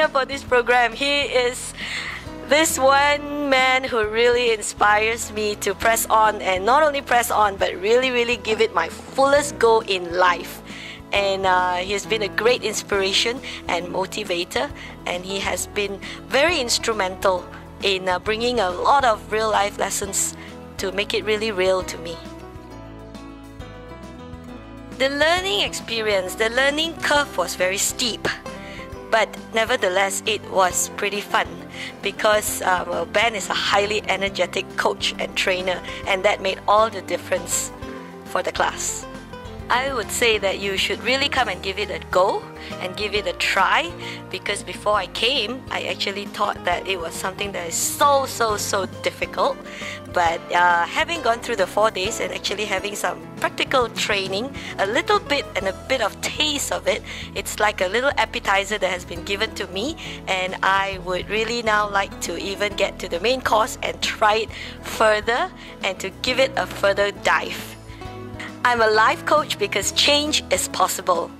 trainer for this program. He is this one man who really inspires me to press on, and not only press on but really give it my fullest go in life. And he has been a great inspiration and motivator, and he has been very instrumental in bringing a lot of real life lessons to make it really real to me. The learning experience, the learning curve was very steep, but nevertheless it was pretty fun because Ben is a highly energetic coach and trainer, and that made all the difference for the class. I would say that you should really come and give it a go and give it a try, because before I came, I actually thought that it was something that is so difficult. But having gone through the 4 days and actually having some practical training, a little bit and a bit of taste of it, it's like a little appetizer that has been given to me, and I would really now like to even get to the main course and try it further and to give it a further dive. I'm a life coach because change is possible.